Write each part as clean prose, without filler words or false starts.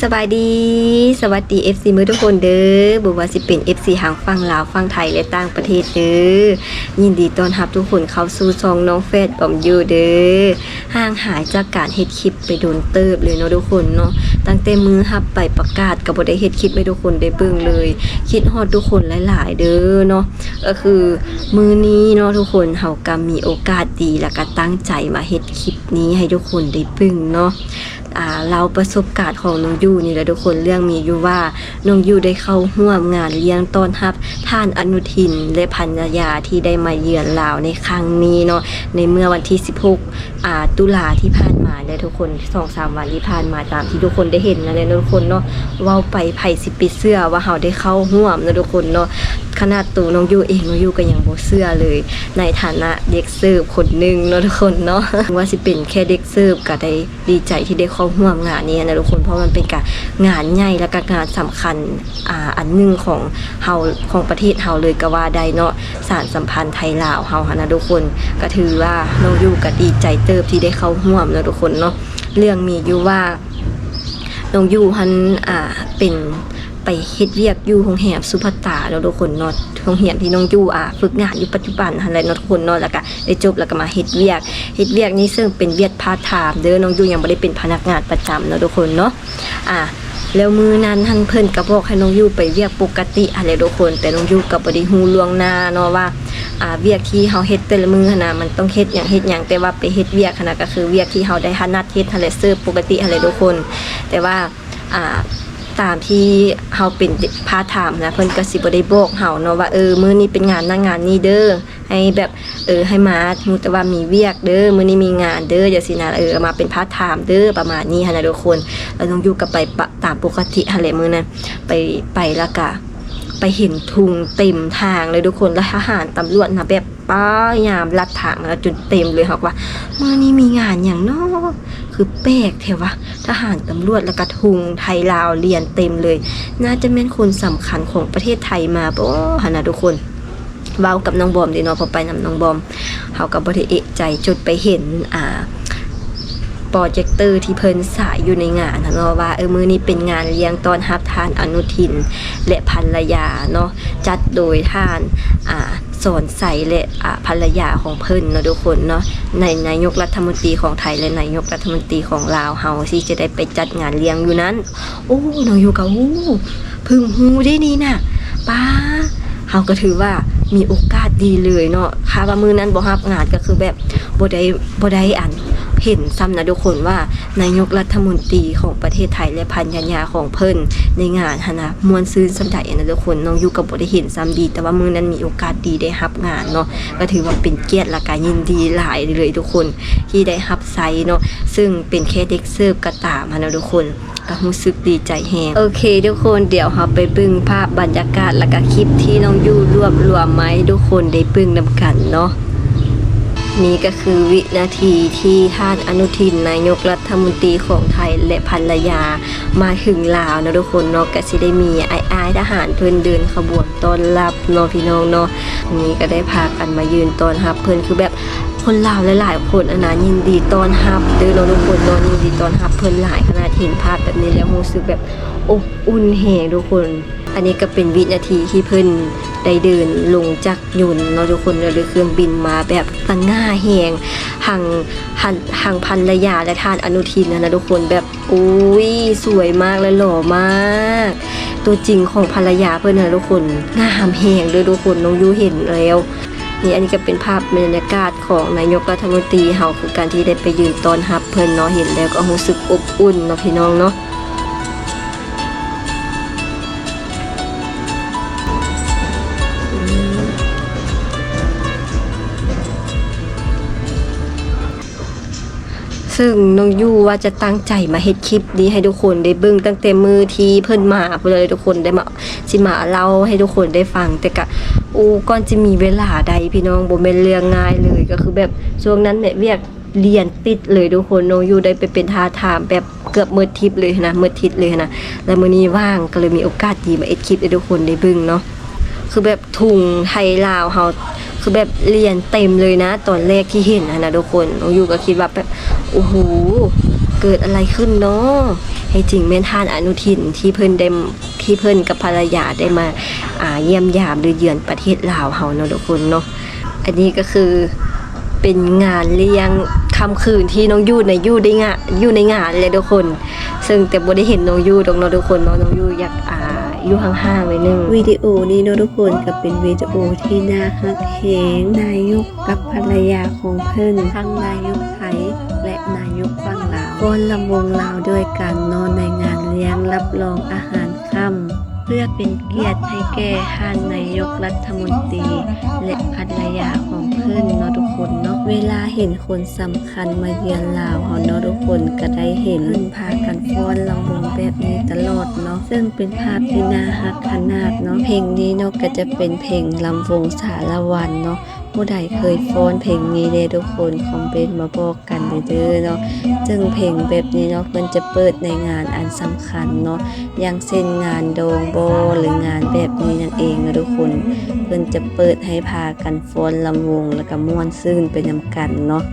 สบายดีสวัสดี FC มือทุกคนเด้อบ่ว่าสิเป็น FC ทางฝั่งลาวฝั่งไทยและต่างประเทศเด้อยินดีต้อนรับทุกคนเข้าสู่ช่องน้องเฟซบอมอยู่เด้อห่างหายจากการเฮ็ดคลิปไปโดนเติบเลยเนาะทุกคนเนาะตั้งแต่มือรับไปประกาศก็บ่ได้เฮ็ดคลิปให้ทุกคนได้เบิ่งเลยคิดฮอดทุกคนหลายๆเด้อเนาะก็คือมื้อนี้เนาะทุกคนเฮาก็มีโอกาสดีแล้วก็ตั้งใจมาเฮ็ดคลิปนี้ให้ทุกคนได้เบิ่งเนาะเราประสบการณ์ของน้องยูนี่แหละทุกคนเรื่องมีอยู่ว่าน้องยูได้เข้าร่วมงานเลี้ยงต้อนรับท่านอนุทินและภรรยาที่ได้มาเยือนลาวในครั้งนี้เนาะในเมื่อวันที่16ตุลาที่ผ่านมาเนี่ยทุกคน 2-3 วันที่ผ่านมาตามที่ทุกคนได้เห็นนะเนี่ยทุกคนเนาะเว้าไปไผสิปิดเสื้อว่าเฮาได้เข้าร่วมนะทุกคนเนาะขนาดตัวน้องยูเองน้องยูก็ยังบ่เชื่อเลยในฐานะเด็กเสิร์ฟคนนึงเนาะทุกคนเนาะว่าสิเป็นแค่เด็กเสิร์ฟก็ได้ดีใจที่ได้เข้าร่วมงานนี้นะทุกคนเพราะมันเป็นการงานใหญ่และก็งานสำคัญอันนึงของเฮาของประเทศเฮาเลยก็ว่าได้เนาะสานสัมพันธ์ไทยลาวเฮานะทุกคนก็ถือว่าน้องยูก็ดีใจเติบที่ได้เข้าร่วมนะทุกคนเนาะเรื่องมีอยู่ว่าน้องยูหันเป็นไปเฮ็ดเวียกอยู่โรงแรมสุภัตตาแล้วทุกคนเนาะโรงแรมที่น้องยูฝึกงานอยู่ปัจจุบันหั่นแหละเนาะทุกคนเนาะแล้วก็ได้จบแล้วก็มาเฮ็ดเวียกนี้ซึ่งเป็นเวียกพาร์ทไทม์เด้อน้องยูยังบ่ได้เป็นพนักงานประจำเนาะทุกคนเนาะแล้วมื้อนั้นท่านเพิ่นก็บอกให้น้องยูไปเวียกปกติอะไรทุกคนแต่น้องยูก็บ่ได้ฮู้ล่วงหน้าเนาะว่าเวียกที่เฮาเฮ็ดแต่ละมื้อหั่นน่ะมันต้องเฮ็ดหยังแต่ว่าไปเฮ็ดเวียกหั่นน่ะก็คือเวียกที่เฮาได้ถนัดเฮ็ดหั่นแหละเสิร์ฟปกติหั่นแหละทุกคนแต่ว่าตามที่เฮาเป็นพาร์ทไทม์นะเพิ่นก็สิบ่ได้บอกเฮาเนาะว่ามื้อนี้เป็นงานงานนี้เด้อให้แบบให้มาฮู้แต่ว่ามีเวียกเด้อมื้อนี้มีงานเด้อจังซี่นะมาเป็นพาร์ทไทม์เด้อประมาณนี้หั่นน่ะทุกคนแล้วน้องอยู่ก็ไปตามปกติหั่นแหละมื้อนั้นไปแล้วก็ไปเห็นทุงเต็มทางเลยทุกคนแล้วทหารตำรวจนะแบบป้ายามลัดทางแล้วจนเต็มเลยค่ะว่ามื้อนี้มีงานหยังเนาะคือแปลกแท้วะทหารตำรวจแล้วก็ทุงไทยลาวเรียนเต็มเลยน่าจะเป็นคนสำคัญของประเทศไทยมาบ่หั่นน่ะทุกคนเว้ากับน้องบอมดิเนาะพอไปนำน้องบอมเฮาก็บ่ได้เอะใจจนไปเห็นโปรเจคเตอร์ที่เพิ่นฉายอยู่ในงานเนาะว่ามื้อนี้เป็นงานเลี้ยงต้อนรับท่านอนุทินและภรรยาเนาะจัดโดยท่านสอนใสและภรรยาของเพิ่นเนาะทุกคนเนาะในนายกรัฐมนตรีของไทยและนายกรัฐมนตรีของลาวเฮาที่จะได้ไปจัดงานเลี้ยงอยู่นั้นโอ้น้องอยู่ก็เพิ่งฮู้ได้นี่น่ะป้าเฮาก็ถือว่ามีโอกาสดีเลยเนาะค่ะว่ามื้อนั้นบ่รับงานก็คือแบบบ่ได้เห็นซ้ำนะทุกคนว่านายกรัฐมนตรีของประเทศไทยและภรรยาของเพิ่นในงานหั่นน่ะม่วนซื่นสำใดนะทุกคนน้องอยู่ก็บ่ได้เห็นซ้ำดีแต่ว่ามื้อนั้นมีโอกาสดีได้รับงานเนาะก็ถือว่าเป็นเกียรติและก็ยินดีหลายเลยทุกคนที่ได้รับใช้เนาะซึ่งเป็นแค่เด็กเสิร์ฟก็ตามนะทุกคนก็รู้สึกดีใจแฮงโอเคทุกคนเดี๋ยวเราไปเบิ่งภาพบรรยากาศและก็คลิปที่น้องอยู่รวบรวมมาให้ทุกคนได้เบิ่งนำกันเนาะนี่ก็คือวินาทีที่ท่านอนุทินนายกรัฐมนตรีของไทยและภรรยามาถึงลาวนะทุกคนเนาะก็สิได้มีอ้ายทหารเพิ่นเดินขบวนต้อนรับเนาะพี่น้องเนาะนี่ก็ได้พากันมายืนต้อนรับเพิ่นคือแบบคนลาวหลายๆคนยินดีต้อนรับเด้อทุกคนเนาะยินดีต้อนรับเพิ่นหลายขนาดเห็นภาพแบบนี้แล้วรู้สึกแบบอบอุ่นแฮงทุกคนอันนี้ก็เป็นวินาทีที่เพิ่นได้เดินลงจากยนต์เนาะทุกคนเลยเครื่องบินมาแบบสง่าแฮงห่างภรรยาและท่านอนุทินนะทุกคนแบบอุ้ยสวยมากและหล่อมากตัวจริงของภรรยาเพิ่นนะทุกคนงามแฮงด้วยทุกคนน้องยูเห็นแล้วนี่อันนี้ก็เป็นภาพบรรยากาศของนายกรัฐมนตรีเฮาคือการที่ได้ไปยืนต้อนรับเพิ่นเนาะเห็นแล้วก็รู้สึกอบอุ่นเนาะพี่น้องเนาะซึ่งน้องยูว่าจะตั้งใจมาเฮ็ดคลิปนี้ให้ทุกคนได้เบิ่งตั้งแต่มือที่เพิ่นมาเพื่อเลยทุกคนได้มาสิมาเล่าให้ทุกคนได้ฟังแต่ก็ก่อนจะมีเวลาใดพี่น้องบ่แม่นเรื่องง่ายเลยก็คือแบบช่วงนั้นเนี่ยเรียกเรียนติดเลยทุกคนน้องยูได้ไปเป็นทาถามแบบเกือบมื้อทิพย์เลยนะมื้อทิศเลยนะแล้วมื้อนี้ว่างก็เลยมีโอกาสดีมาเฮ็ดคลิปให้ทุกคนได้เบิ่งเนาะคือแบบทุงไทยลาวเฮาคือแบบเรียนเต็มเลยนะตอนแรกที่เห็นนะทุกคนน้องยูก็คิดว่าแบบโอ้โห เกิดอะไรขึ้นเนาะให้จริงแม่นท่านอนุทินที่เพิ่นกับภรรยาได้มาเยี่ยมยามหรือเยือนประเทศลาวเฮาเนาะทุกคนเนาะอันนี้ก็คือเป็นงานเลี้ยงค่ำคืนที่น้องยู่อยู่ในงานเลยทุกคนซึ่งแต่บ่ได้เห็นน้องยู่ดอกเนาะทุกคนเนาะน้องยู่อยากอยู่ห่างๆไว้นึงวิดีโอนี้เนาะทุกคนก็เป็นวิดีโอที่น่าฮักแฮงนายกกับภรรยาของเพิ่นทั้งนายกไทยและนายกฝั่งลาวฟ้อนลำวงลาวด้วยกันนอนในงานเลี้ยงรับรองอาหารค่ำเพื่อเป็นเกียรติให้แก่ท่านนายกรัฐมนตรีและภรรยาของเพิ่นเนาะทุกคนเนาะเวลาเห็นคนสำคัญมาเยือนลาวเฮาเนาะทุกคนก็ได้เห็นเพิ่นพากันฟ้อนลำวงแบบนี้ตลอดเนาะซึ่งเป็นภาพที่น่ารักขนาดเนาะเพลงนี้เนาะก็จะเป็นเพลงลำวงสารวันเนาะผู้ใดเคยฟ้อนเพลงนี้เด้ทุกคนคอมเมนต์มาบอกกันเด้อเนาะซึ่งเพลงแบบนี้เนาะเพิ่นจะเปิดในงานอันสำคัญเนาะอย่างเช่นงานโดงโบหรืองานแบบนี้นั่นเองนะทุกคนเพิ่นจะเปิดให้พากันฟ้อนลำวงแล้วก็ม่วนซื่นไปนำกันเนาะ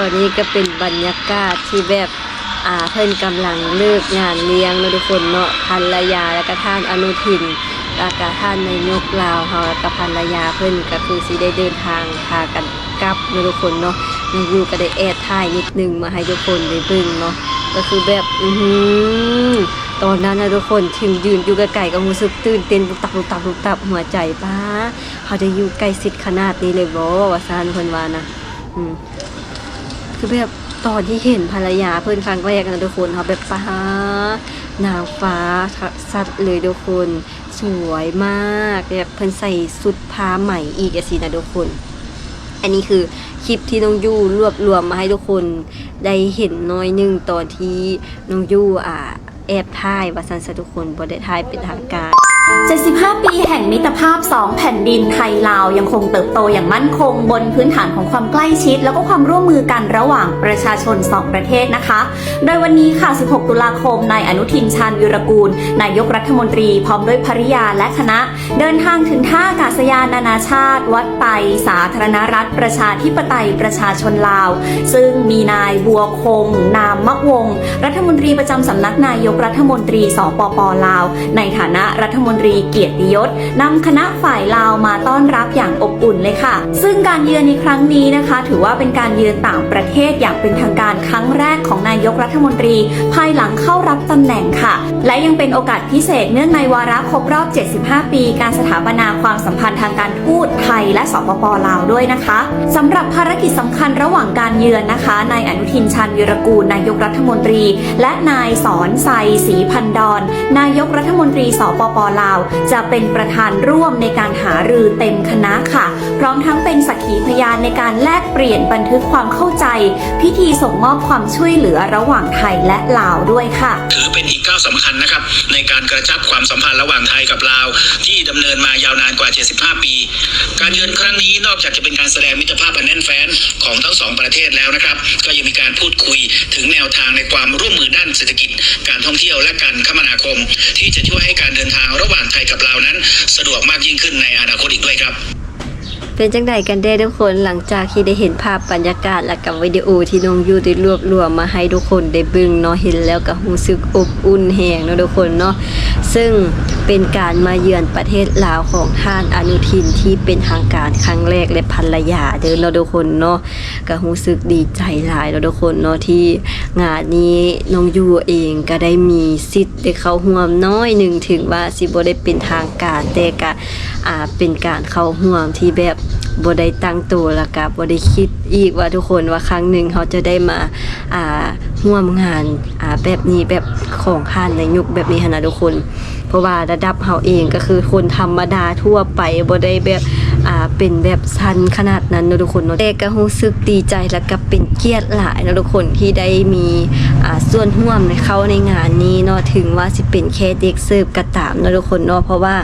ตอนนี้ก็เป็นบรรยากาศที่แบบเพิ่นกำลังเลิกงานเลี้ยงนะทุกคนเนาะภรรยาและก็ท่านอนุทินแล้วก็ท่านนายกลาวเฮาแล้วก็ภรรยาเพิ่นก็คือสิได้เดินทางพากันกลับนะทุกคนเนาะน้องยูก็ได้แอดถ่ายนิดนึงมาให้ทุกคนได้เบิ่งเนาะก็คือแบบตอนนั้นนะทุกคนถึงยืนอยู่ใกล้ๆก็รู้สึกตื่นเต้นตุบหัวใจป้าเขาจะอยู่ใกล้ชิดขนาดนี้เลยบ่ว่าซั่นเพิ่นว่านะคือแบบตอนที่เห็นภรรยาเพื่อนครั้งแรกนะทุกคนเขาแบบนางฟ้าสัตว์เลยทุกคนสวยมากแบบเพิ่นใส่สุดผ้าใหม่อีกสินะทุกคนอันนี้คือคลิปที่น้องยู่รวบรวมมาให้ทุกคนได้เห็นน้อยนึงตอนที่น้องยู่แอบถ่ายว่าซั่นซะทุกคนบ่ได้ถ่ายเป็นทางการ75 ปีแห่งมิตรภาพ 2 แผ่นดินไทยลาวยังคงเติบโตอย่างมั่นคงบนพื้นฐานของความใกล้ชิดแล้วก็ความร่วมมือกันระหว่างประชาชน 2 ประเทศนะคะ โดยวันนี้ค่ะ 16 ตุลาคมนายอนุทินชาญวีรกูลนายกรัฐมนตรีพร้อมด้วยภริยาและคณะเดินทางถึงท่าอากาศยานนานาชาติวัดไตสาธารณรัฐประชาธิปไตยประชาชนลาวซึ่งมีนายบัวคงนามมะวงรัฐมนตรีประจำสำนักนายกรัฐมนตรีสปป.ลาวในฐานะรัฐมนตรีเกียรติยศนำคณะฝ่ายลาวมาต้อนรับอย่างอบอุ่นเลยค่ะซึ่งการเยือนในครั้งนี้นะคะถือว่าเป็นการเยือนต่างประเทศอย่างเป็นทางการครั้งแรกของนายกรัฐมนตรีภายหลังเข้ารับตำแหน่งค่ะและยังเป็นโอกาสพิเศษเนื่องในวาระครบรอบ 75 ปีการสถาปนาความสัมพันธ์ทางการทูตไทยและสปป.ลาวด้วยนะคะสำหรับภารกิจสำคัญระหว่างการเยือนนะคะนายอนุทินชาญวีรกูลนายกรัฐมนตรีและนายสอนไซศรีพันดอนนายกรัฐมนตรีสปป.ลาวจะเป็นประธานร่วมในการหารือเต็มคณะค่ะพร้อมทั้งเป็นสักขีพยานในการแลกเปลี่ยนบันทึกความเข้าใจพิธีส่งมอบความช่วยเหลือระหว่างไทยและลาวด้วยค่ะถือเป็นอีกก้าวสำคัญนะครับในการกระชับความสัมพันธ์ระหว่างไทยกับลาวที่ดำเนินมายาวนานกว่า 75 ปี การเยือนครั้งนี้นอกจากจะเป็นการแสดงมิตรภาพอันแน่นแฟ้นของทั้งสองประเทศแล้วนะครับก็ยังมีการพูดคุยถึงแนวทางในความร่วมมือด้านเศรษฐกิจการท่องเที่ยวและการคมนาคมที่จะช่วยให้การเดินทางระหว่างไทยกับลาวนั้นสะดวกมากยิ่งขึ้นในอนาคตอีกด้วยครับ เป็นจังใดกันได้ทุกคนหลังจากที่ได้เห็นภาพบรรยากาศและกับวิดีโอที่น้องยูได้รวบรวมมาให้ทุกคนได้เบิ่งเนาะเห็นแล้วก็รู้สึกอบอุ่นแฮงเนาะทุกคนเนาะซึ่งเป็นการมาเยือนประเทศลาวของท่านอนุทินที่เป็นทางการครั้งแรกและภรรยาเด้อเนาะทุกคนเนาะก็รู้สึกดีใจหลายเนาะทุกคนเนาะที่งานนี้น้องยูเองก็ได้มีสิทธิ์ได้เข้าร่วมน้อยหนึ่งถึงว่าสิบ่ได้เป็นทางการแต่ก็เป็นการเข้าร่วมที่แบบบ่ได้ตั้งตัวแล้วก็บ่ได้คิดอีกว่าทุกคนว่าครั้งหนึ่งเขาจะได้มาร่วมงานแบบนี้แบบของท่านในยุคแบบนี้นะทุกคนเพราะว่าระดับเฮาเองก็คือคนธรรมดาทั่วไปบ่ได้แบบเป็นแบบชั้นขนาดนั้นเนาะทุกคนเนาะแต่ก็รู้สึกดีใจแล้วก็เป็นเกียรติหลายเนาะทุกคนที่ได้มีส่วนร่วมในเข้าในงานนี้เนาะถึงว่าสิเป็นแค่เด็กเสิร์ฟก็ตามเนาะทุกคนเนาะเพราะว่า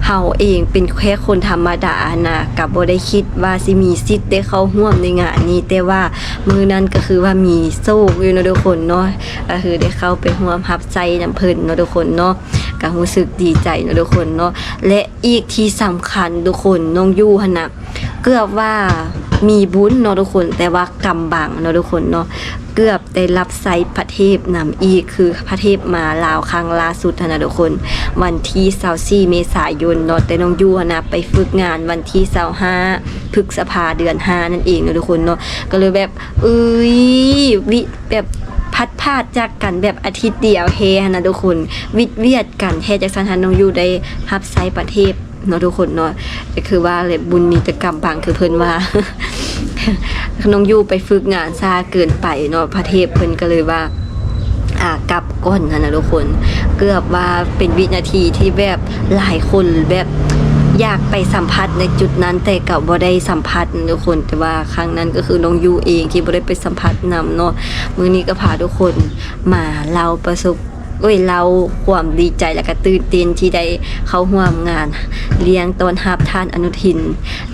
เฮาเองเป็นแค่คนธรรมดานะก็บ่ได้คิดว่าสิมีสิทธิ์ได้เข้าร่วมในงานนี้แต่ว่ามื้อนั้นก็คือว่ามีโชคอยู่เนาะทุกคนเนาะก็คือได้เข้าไปร่วมรับใจนำเพิ่นเนาะทุกคนเนาะก็รู้สึกดีใจเนาะทุกคนเนาะและอีกที่สำคัญทุกคนน้องยูหั่นน่ะเกือบว่ามีบุญเนาะทุกคนแต่ว่ากำบังเนาะทุกคนเนาะเกือบได้รับไซพระเทพนำอีกคือพระเทพมาลาวครั้งล่าสุดนะทุกคนวันที่24เมษายนเนาะแต่น้องยูนะไปฝึกงานวันที่25พฤษภาเดือน5นั่นเองเนาะทุกคนเนาะก็เลยแบบแบบพัดพาดจากกันแบบอาทิตย์เดียวเฮนะทุกคนวิดเวียดกันแท้จากสันทันน้องยูได้รับไซประเทศเนาะทุกคนเนาะก็คือว่าเลยบุญมีแต่กรรมบางคือเพิ่นว่า น้องยูไปฝึกงานซาเกินไปเนาะประเทศเพิ่นก็เลยว่ากลับก่อนนะทุกคนเกือบว่าเป็นวินาทีที่แบบหลายคนแบบอยากไปสัมผัสในจุดนั้นแต่ก็บ่ได้สัมผัสทุกคนแต่ว่าครั้งนั้นก็คือน้องยูเองที่บ่ได้ไปสัมผัสนำเนาะมื้อนี้ก็พาทุกคนมาเล่าประสบเราความดีใจและก็ตื่นเต้นที่ได้เข้าร่วมงานเลี้ยงต้อนรับท่านอนุทิน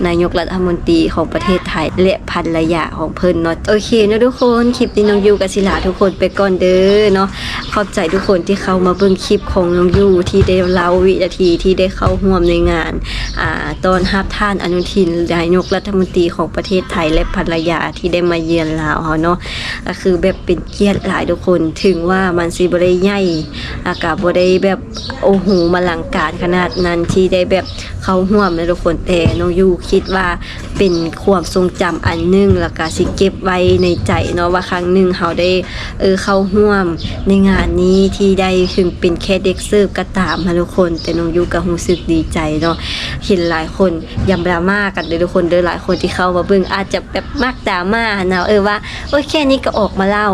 นายกรัฐมนตรีของประเทศไทยและภรรยาของเพิ่นเนาะโอเคนะทุกคนคลิปนี้น้องยูกับศิลาทุกคนไปก่อนเด้อเนาะขอบใจทุกคนที่เข้ามาเบิ่งคลิปของน้องยูที่ได้เล่าวินาทีที่ได้เข้าร่วมในงานต้อนรับท่านอนุทินนายกรัฐมนตรีของประเทศไทยและภรรยาที่ได้มาเยือนลาวเฮาเนาะก็คือแบบเป็นเกียรติหลายทุกคนถึงว่ามันสิบ่ได้ใหญ่อากาศบ่ได้แบบโอ้โหมาลังการขนาดนั้นที่ได้แบบเข้าร่วมนะทุกคนแต่น้องยูคิดว่าเป็นความทรงจำอันนึงแล้วก็สิเก็บไว้ในใจเนาะว่าครั้งหนึ่งเขาได้เข้าร่วมในงานนี้ที่ได้ถึงเป็นแค่เด็กเสิร์ฟก็ตามนะทุกคนแต่น้องยูก็รู้สึกดีใจเนาะเห็นหลายคนยำดราม่ากันเลยทุกคนเด้อหลายคนที่เข้ามาเบิ่งอาจจะแบบมักดราม่านะว่าแค่นี้ก็ออกมาเล่า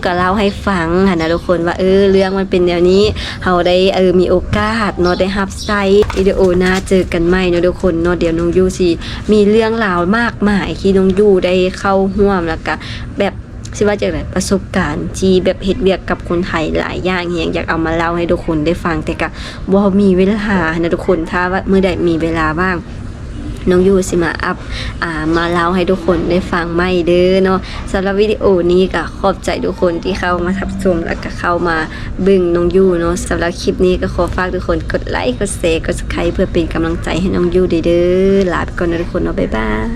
ก็เล่าให้ฟังนะทุกคนว่าเรื่องมันเป็นแนวนี้เขาได้มีโอกาสเนาะได้รับไซต์วิดีโอหน้าเจอกันใหม่เนาะทุกคนเนาะเดี๋ยวน้องยูสิมีเรื่องราวมากมายที่น้องยูได้เข้าร่วมแล้วก็แบบสิว่าจากไหนประสบการณ์ที่แบบเฮ็ดเวียกกับคนไทยหลายอย่างอยากเอามาเล่าให้ทุกคนได้ฟังแต่ก็บ่มีเวลานะทุกคนถ้าว่าเมื่อใดมีเวลาบ้างน้องยูสิมามาเล่าให้ทุกคนได้ฟังใหม่เด้อเนาะสำหรับวิดีโอนี้ก็ขอบใจทุกคนที่เข้ามารับชมแล้วก็เข้ามาเบิ่งน้องยูเนาะสำหรับคลิปนี้ก็ขอฝากทุกคนกดไลค์กดแชร์กด Subscribe เพื่อเป็นกำลังใจให้น้องยูเด้อลาไปก่อนนะทุกคนเนาะบ๊ายบาย